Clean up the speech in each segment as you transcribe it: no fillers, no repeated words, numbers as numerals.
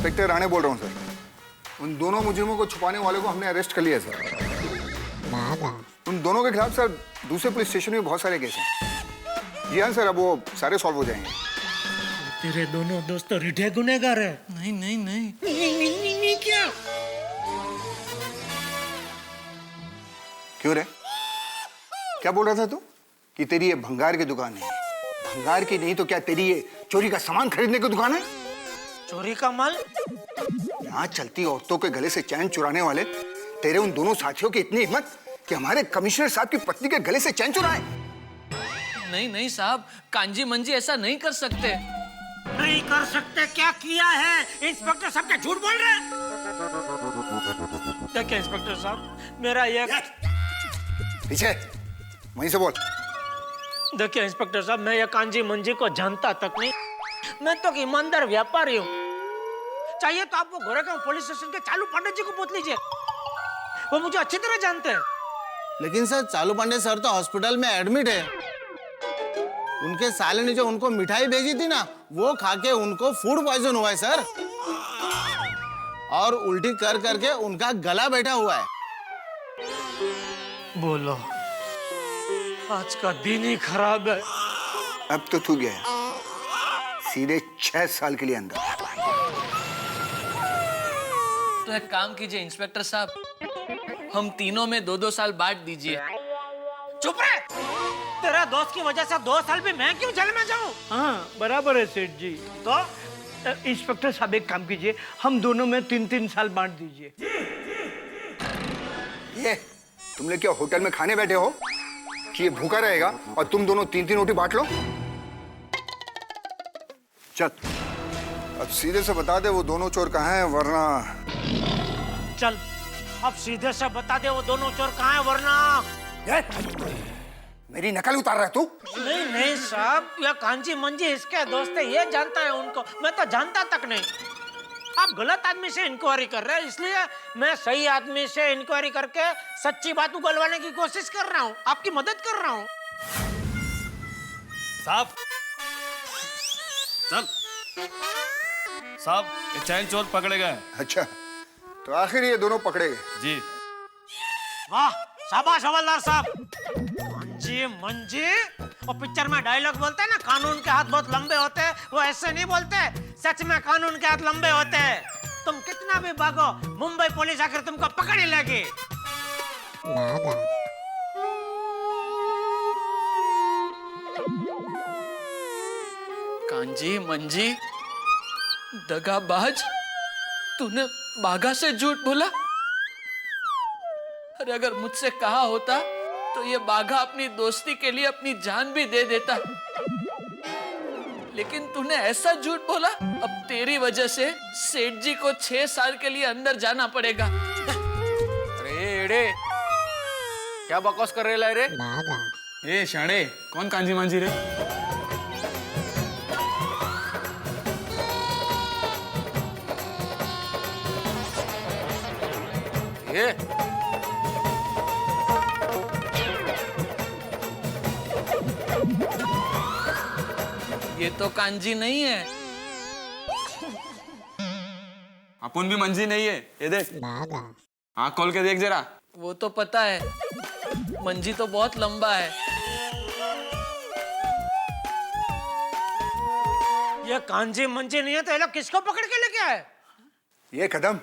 Inspector Rane बोल रहा हूँ सर। उन दोनों मुजरिमों को छुपाने वाले को हमने अरेस्ट कर लिया सर। उन दोनों के खिलाफ सर दूसरे पुलिस स्टेशन में बहुत सारे केस हैं। जी हाँ सर, अब वो सारे सॉल्व हो जाएंगे। तेरे दोनों दोस्त तो रिठे गुनहगार है। नहीं नहीं नहीं नहीं क्या? क्यों रे, क्या बोल रहा था तू कि तेरी ये भंगार की दुकान है? भंगार की नहीं तो क्या तेरी ये चोरी का सामान खरीदने की दुकान है? चोरी का माल? यहाँ चलती औरतों के गले से चैन चुराने वाले तेरे उन दोनों साथियों की इतनी हिम्मत कि हमारे कमिश्नर साहब की पत्नी के गले से चैन चुराए? नहीं नहीं साहब, कांजी मंजी ऐसा नहीं कर सकते। नहीं कर सकते? क्या किया है? इंस्पेक्टर साहब क्या झूठ बोल रहे हैं? देखिए इंस्पेक्टर साहब, मेरा ये पीछे वहीं से बोल। देखिए इंस्पेक्टर साहब, मैं ये कांजी मंजी को जानता तक नहीं। मैं तो ईमानदार व्यापारी हूँ। चाहिए तो आप वो गोरेगांव पुलिस स्टेशन के चालू पांडे जी को पूछ लीजिए, वो मुझे अच्छी तरह जानते हैं। लेकिन सर चालू पांडे सर तो हॉस्पिटल में एडमिट है। उनके साले ने जो उनको मिठाई भेजी थी ना, वो खा के उनको फूड पॉइजन हुआ है सर, और उल्टी कर करके उनका गला बैठा हुआ है। बोलो, आज का दिन ही खराब है। अब तो तू गया सीधे 6 साल के लिए अंदर। तो एक काम कीजिए इंस्पेक्टर साहब, हम तीनों में 2-2 साल बांट दीजिए। चुप रहे! तेरा दोस्त की वजह से 2 साल भी मैं क्यों जेल में जाऊं? हाँ बराबर है सेठ जी। तो इंस्पेक्टर साहब एक काम कीजिए, हम दोनों में 3-3 साल बांट दीजिए। ये तुमने क्या होटल में खाने बैठे हो कि ये भूखा रहेगा और तुम दोनों 3-3 रोटी बांट लो? चल अब सीधे से बता दे वो दोनों चोर कहाँ हैं, वरना चल अब सीधे से बता दे वो दोनों चोर कहाँ हैं, वरना मेरी नकल उतार रहा है तू? नहीं नहीं साहब, ये कांची मंजी इसके दोस्त है, ये जानता है उनको, मैं तो जानता तक नहीं। आप गलत आदमी से इंक्वायरी कर रहे हैं, इसलिए मैं सही आदमी से इंक्वायरी करके सच्ची बात उगलवाने की कोशिश कर रहा हूँ, आपकी मदद कर रहा हूँ। साहब चल साहब, ये चैन चोर पकड़े गए। अच्छा, तो आखिर ये दोनों पकड़े गए? जी। वाह, शाबाश हवलदार साहब। मंजी मंजी, और पिक्चर में डायलॉग बोलते हैं ना, कानून के हाथ बहुत लंबे होते हैं, वो ऐसे नहीं बोलते। सच में कानून के हाथ लंबे होते हैं। तुम कितना भी भागो, मुंबई पुलिस आकर तुमको पकड़ ही लेगी। कांजी मंजी दगाबाज, तूने बाघा से झूठ बोला। अरे अगर मुझसे कहा होता तो ये बाघा अपनी दोस्ती के लिए अपनी जान भी दे देता, लेकिन तूने ऐसा झूठ बोला। अब तेरी वजह से सेठ जी को 6 साल के लिए अंदर जाना पड़ेगा। अरे एड़े, क्या बकवास कर रहे रे? ए शाणे, कौन कांजी मांजी रे? ये ये तो कांजी नहीं है। अपन भी मंजी नहीं है, ये देख, आँख खोल के देख जरा। वो तो पता है, मंजी तो बहुत लंबा है। ये कांजी मंजी नहीं है तो ये लोग किसको पकड़ के लेके आए? ये कदम,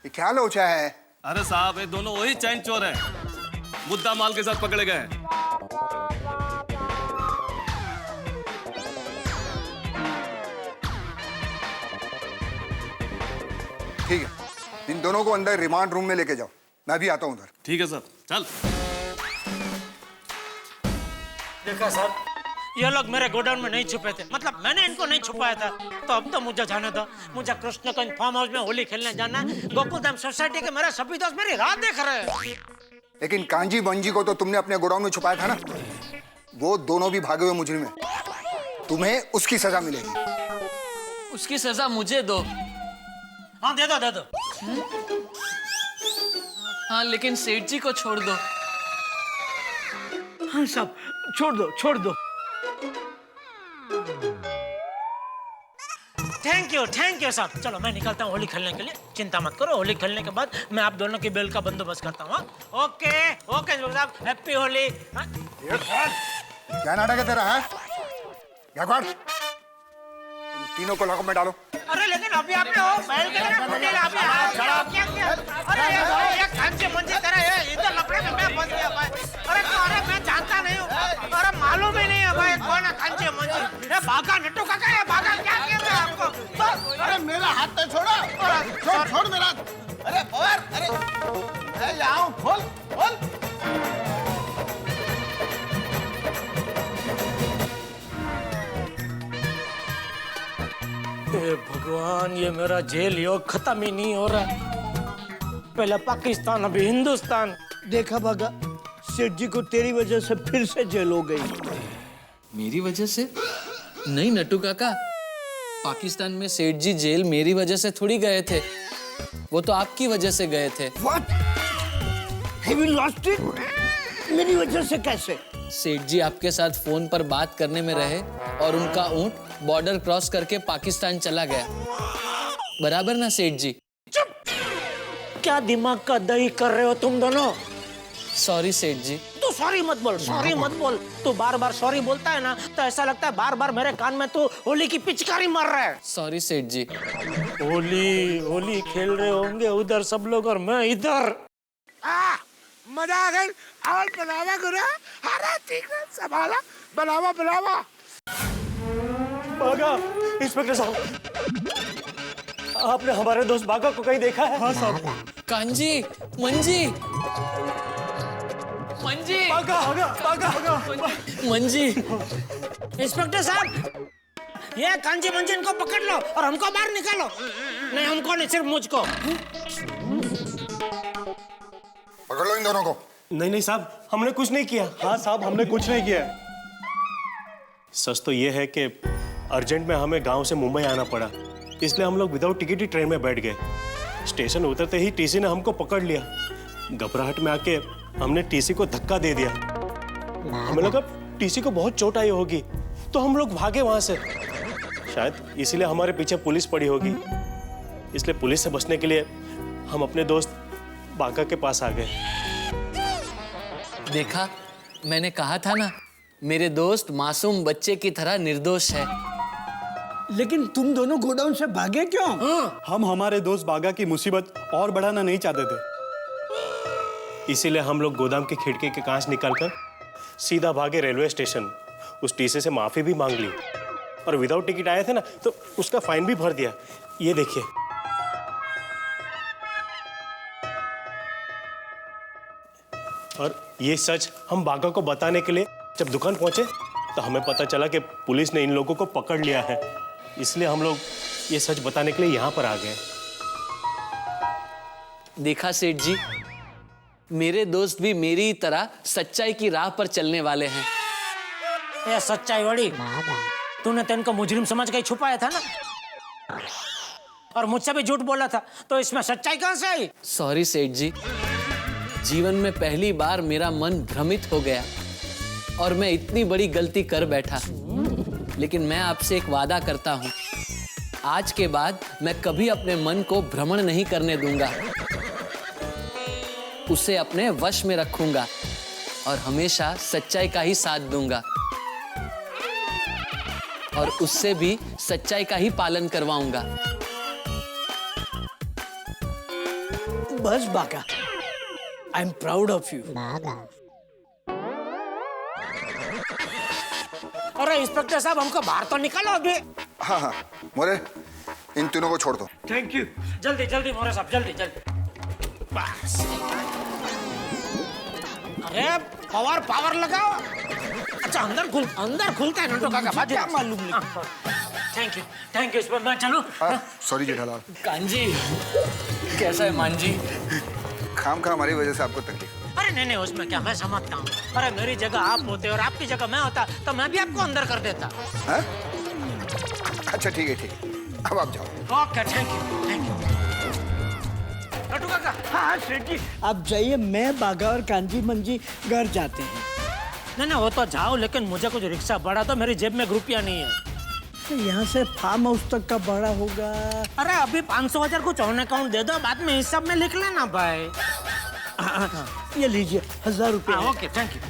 ये क्या लोचा है? अरे साहब, ये दोनों वही चैन चोर है, मुद्दा माल के साथ पकड़े गए। ठीक है, इन दोनों को अंदर रिमांड रूम में लेके जाओ, मैं भी आता हूँ उधर। ठीक है सर, चल। देखा सर, ये लोग मेरे गोडाउन में नहीं छुपे थे, मतलब मैंने इनको नहीं छुपाया था। तो अब तो मुझे जाने दो, मुझे कृष्णगंज फार्म हाउस में होली खेलने जाना है। गोकुलधाम सोसाइटी के मेरे सभी दोस्त मेरी राह देख रहे हैं। लेकिन कांजी बंजी को तो तुमने अपने गोडाउन में छुपाया था ना, वो दोनों भी भागे हुए मुजरिम हैं। तुम्हें उसकी सजा मिलेगी। उसकी सजा मुझे दो। हाँ दे दो दे दो। हाँ लेकिन सेठ जी को छोड़ दो। हाँ साहब, छोड़ दो छोड़ दो। थैंक यू साहब। चलो मैं निकलता हूँ होली खेलने के लिए, चिंता मत करो। होली खेलने के बाद मैं आप दोनों की बेल का बंदोबस्त करता हूँ। ओके साहब, हैप्पी होली। हाँ? क्या नाटक है तेरा है? गायकवाड़, इन तीनों को लॉकअप में डालो। अरे लेकिन अभी आपने वो बैल के लिए मुझे क्या? अरे ये कांचे मंजे तेरा ये इधर लपड़े में मैं फंस गया भाई। अरे मैं जानता नहीं हूँ, अरे मालूम ही नहीं है भाई कौन है कांचे मंजे। ये बागा नट्टू काका, ये बागा क्या कह रहा है आपको? अरे मेरा हाथ तो छोड़ो, छोड़ मेरा। अरे और अरे मैं यहाँ हूँ, खोल। हे भगवान, ये मेरा जेल योग खत्म ही नहीं हो रहा। पहले पाकिस्तान अभी हिंदुस्तान। देखा भागा, सेठ जी को तेरी वजह से फिर से जेल हो गई। मेरी वजह से? नहीं नट्टू काका, पाकिस्तान में सेठ जी जेल मेरी वजह से थोड़ी गए थे, वो तो आपकी वजह से गए थे। What? Have you lost it? मेरी वजह से कैसे? सेठ जी आपके साथ फोन पर बात करने में रहे और उनका ऊंट बॉर्डर क्रॉस करके पाकिस्तान चला गया। बराबर ना सेठ जी? क्या दिमाग का दही कर रहे हो तुम दोनों? सॉरी सेठ जी। तू सॉरी मत बोल। तू बार बार सॉरी बोलता है ना, तो ऐसा लगता है बार बार मेरे कान में तू होली की पिचकारी मार रहा है। सॉरी सेठ जी। होली खेल रहे होंगे उधर सब लोग और मैं इधर। मजा आ गई। और बनावा गुरा, हरा ठीक है, संभाला, बनावा। बागा, इंस्पेक्टर साहब, आपने हमारे दोस्त बागा को कहीं देखा है? हाँ साहब। कांजी, मंजी, मंजी। इंस्पेक्टर साहब, ये कांजी मंजी को पकड़ लो और हमको बाहर निकालो। नहीं हमको नहीं, सिर्फ मुझको। पकड़ लो इन दोनों को। नहीं साहब, हमने कुछ नहीं किया। हाँ साहब, हमने कुछ नहीं किया। सच तो ये है कि अर्जेंट में हमें गांव से मुंबई आना पड़ा, इसलिए हम लोग विदाउट टिकट ही ट्रेन में बैठ गए। स्टेशन उतरते ही टीसी ने हमको पकड़ लिया। घबराहट में आके हमने टीसी को धक्का दे दिया। हमें लगा टीसी को बहुत चोट आई होगी, तो हम लोग भागे वहां से। शायद इसीलिए हमारे पीछे पुलिस पड़ी होगी। इसलिए पुलिस से बचने के लिए हम अपने दोस्त बागा के पास आ गए। देखा, मैंने कहा था ना, मेरे दोस्त मासूम बच्चे की तरह निर्दोष है। लेकिन तुम दोनों गोडाउन से भागे क्यों? हम हमारे दोस्त बागा की मुसीबत और बढ़ाना नहीं चाहते थे, इसीलिए हम लोग गोदाम की खिड़की के कांच निकालकर सीधा भागे रेलवे स्टेशन। उस टीसी से माफी भी मांग ली और विदाउट टिकट आए थे ना, तो उसका फाइन भी भर दिया। ये देखिए। और ये सच हम बागा को बताने के लिए जब दुकान पहुंचे तो हमें पता चला कि पुलिस ने इन लोगों को पकड़ लिया है। इसलिए हम लोग ये सच बताने के लिए यहाँ पर आ गए। देखा सेठ जी, मेरे दोस्त भी मेरी तरह सच्चाई की राह पर चलने वाले हैं। ये सच्चाई बड़ी, तूने तो इनको मुजरिम समझ के छुपाया था ना, और मुझसे भी झूठ बोला था, तो इसमें सच्चाई कहां से आई? सॉरी सेठ जी, जीवन में पहली बार मेरा मन भ्रमित हो गया और मैं इतनी बड़ी गलती कर बैठा। लेकिन मैं आपसे एक वादा करता हूँ, आज के बाद मैं कभी अपने मन को भ्रमण नहीं करने दूंगा, उसे अपने वश में रखूंगा और हमेशा सच्चाई का ही साथ दूंगा और उससे भी सच्चाई का ही पालन करवाऊंगा। बस बागा, I am proud of you. अरे इंस्पेक्टर साहब, हमको बाहर तो निकालो अभी। हाँ, मोरे, इन तीनों को छोड़ दो। Thank you. जल्दी मोरे साहब, जल्दी। बस। अरे पावर लगाओ। अच्छा, अंदर खुलता है नंटो काका, बात क्या मालूम नहीं। थैंक यू इस पर मैं चलूं। सॉरी जेठालाल, कांजी, कैसा है मांजी? खाम खा हमारी वजह से आपको तकलीफ। अरे नहीं, उसमें क्या, मैं समझता हूँ। अरे मेरी जगह आप होते और आपकी जगह मैं होता तो मैं भी आपको अंदर कर देता। हाँ? अच्छा ठीक है, अब आप जाओ। Okay, thank you. नट्टू काका। हाँ सेठ जी, आप जाइए, मैं बागा और कांजी मंजी घर जाते हैं। नहीं, वो तो जाओ, लेकिन मुझे कुछ रिक्शा बढ़ा दो, मेरी जेब में रुपया नहीं है। तो यहाँ से फार्म हाउस तक का भाड़ा होगा। अरे अभी 500,000 कुछ ऑन अकाउंट दे दो, बाद में हिसाब में लिख लेना भाई। ये लीजिए 1000 रुपये। Okay thank you.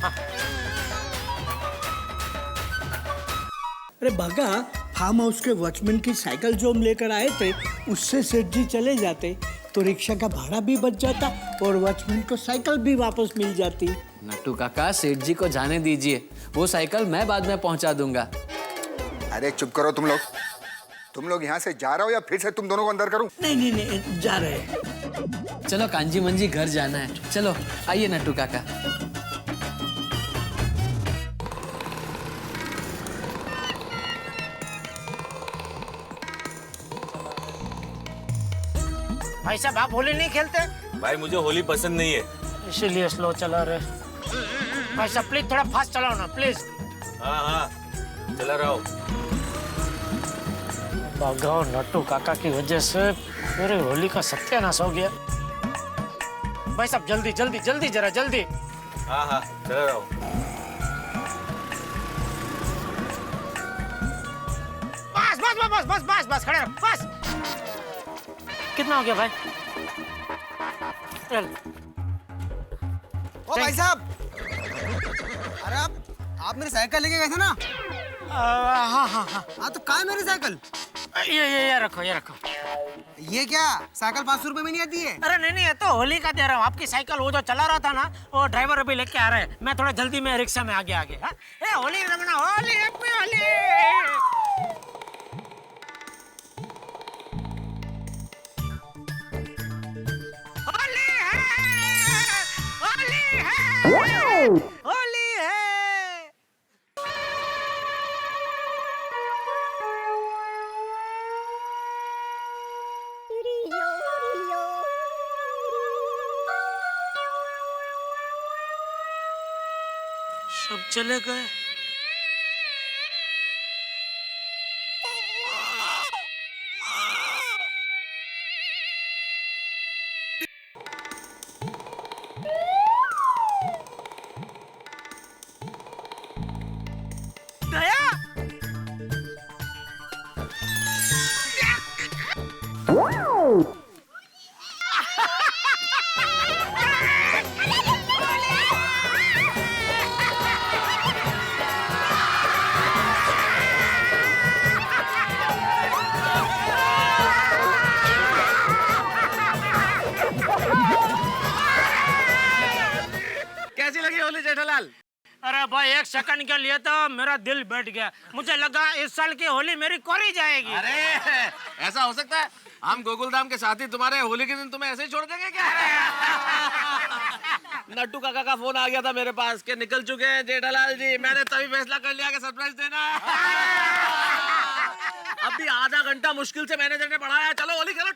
अरे भागा, फार्म हाउस के वॉचमैन की साइकिल जो हम लेकर आए थे उससे सेठ जी चले जाते तो रिक्शा का भाड़ा भी बच जाता और वॉचमैन को साइकिल भी वापस मिल जाती। नट्टू काका, सेठ जी को जाने दीजिए, वो साइकिल मैं बाद में पहुंचा दूंगा। अरे चुप करो तुम लोग यहाँ से जा रहे हो या फिर से तुम दोनों को अंदर करूं? नहीं जा रहे हैं। चलो कांजी मंजी घर जाना है, चलो आइए नट्टू काका। भाई साहब आप होली नहीं खेलते? भाई मुझे होली पसंद नहीं है, इसीलिए स्लो चला रहे। भाई साहब प्लीज थोड़ा फास्ट चलाओ ना प्लीज। हाँ चला रहा हूँ। भागाओ, नट्टू काका की वजह से मेरे होली का सत्यानाश हो गया। भाई साहब जल्दी जल्दी जल्दी जरा जल्दी। हाँ चला रहा हूँ। बस खड़े रहो बस। कितना हो गया भाई? चल। ओ भाई साहब, अरे आप मेरी साइकिल लेके गए थे ना? हाँ तो कहाँ है मेरी साइकिल? ये रखो ये क्या साइकिल 500 रुपए में नहीं आती है? अरे नहीं ये तो होली का दे रहा हूँ। आपकी साइकिल वो जो चला रहा था ना, वो ड्राइवर अभी लेके आ रहा है। मैं थोड़ा जल्दी में रिक्शा में आगे हाँ? ए होली रंगना, होली हैप्पी होली। होली है। सब चले गए। कैसी लगी होली जेठालाल? अरे भाई एक सेकंड के लिए तो मेरा दिल बैठ गया। मुझे लगा इस साल की होली मेरी कोरी जाएगी। अरे ऐसा हो सकता है? हम गोकुलधाम के साथी तुम्हारे होली के दिन तुम्हें ऐसे ही छोड़ देंगे क्या? नट्टू काका का फोन आ गया था मेरे पास कि निकल चुके हैं जेठालाल जी। मैंने तभी फैसला कर लिया कि सरप्राइज देना है। अभी आधा घंटा मुश्किल से मैनेजर ने बढ़ाया। चलो होली खेलो,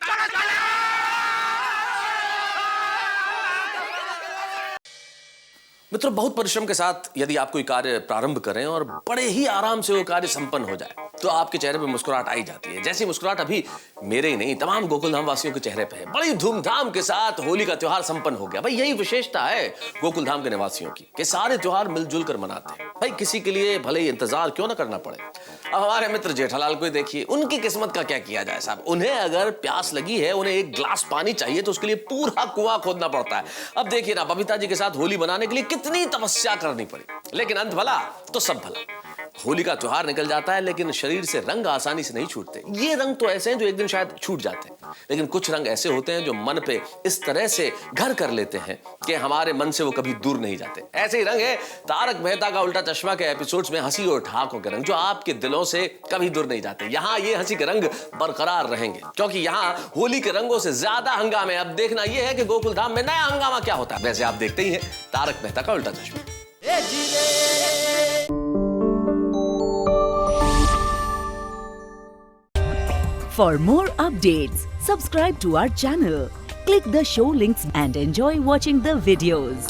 मित्रों, बहुत परिश्रम के साथ यदि आप कोई कार्य प्रारंभ करें और बड़े ही आराम से वो कार्य संपन्न हो जाए तो आपके चेहरे पे मुस्कुराहट आई जाती है। जैसी मुस्कुराहट अभी मेरे ही नहीं तमाम गोकुलधाम वासियों के चेहरे पे है। बड़ी धूमधाम के साथ होली का त्योहार संपन्न हो गया। भाई यही विशेषता है गोकुलधाम के निवासियों की कि सारे त्योहार मिलजुल कर मनाते हैं। भाई किसी के लिए भले ही इंतजार क्यों ना करना पड़े। अब हमारे मित्र जेठालाल को देखिए, उनकी किस्मत का क्या किया जाए साहब। उन्हें अगर प्यास लगी है, उन्हें एक गिलास पानी चाहिए तो उसके लिए पूरा कुआं खोदना पड़ता है। अब देखिए ना, बबीता जी के साथ होली बनाने के लिए कितनी तपस्या करनी पड़ी, लेकिन अंत भला तो सब भला। होली का त्योहार निकल जाता है लेकिन शरीर से रंग आसानी से नहीं छूटते। ये रंग तो ऐसे हैं जो एक दिन शायद छूट जाते हैं, लेकिन कुछ रंग ऐसे होते हैं जो मन पे इस तरह से घर कर लेते हैं कि हमारे मन से वो कभी दूर नहीं जाते। ऐसे ही रंग है तारक मेहता का उल्टा चश्मा के एपिसोड्स में हंसी और ठहाकों के रंग, जो आपके दिलों से कभी दूर नहीं जाते। यहाँ ये हंसी के रंग बरकरार रहेंगे क्योंकि यहाँ होली के रंगों से ज्यादा हंगामे। अब देखना यह है कि गोकुलधाम में नया हंगामा क्या होता है। वैसे आप देखते ही हैं तारक मेहता का उल्टा चश्मा। For more updates, subscribe to our channel, click the show links and enjoy watching the videos.